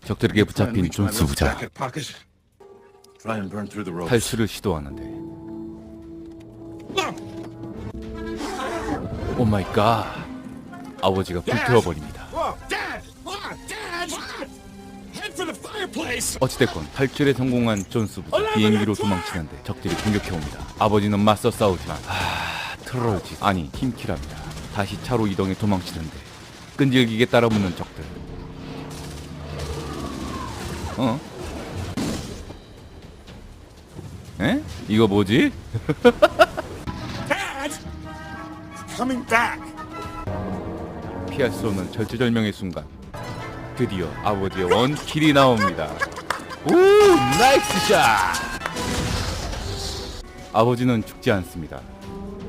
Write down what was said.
적들에게 붙잡힌 존스 부자. Try and burn through the ropes. 탈출을 시도하는데 오 마이 갓. 아버지가 불태워버립니다. 어찌됐건 탈출에 성공한 존스 부자. 비행기로 도망치는데 적들이 공격해옵니다. 아버지는 맞서 싸우지만 트롤지 아니 팀킬합니다. 다시 차로 이동해 도망치는데 끈질기게 따라붙는 적들. 에? 이거 뭐지? Coming back. 피할 수 없는 절체절명의 순간 드디어 아버지의 원킬이 나옵니다. 오, 나이스 샷! 아버지는 죽지 않습니다.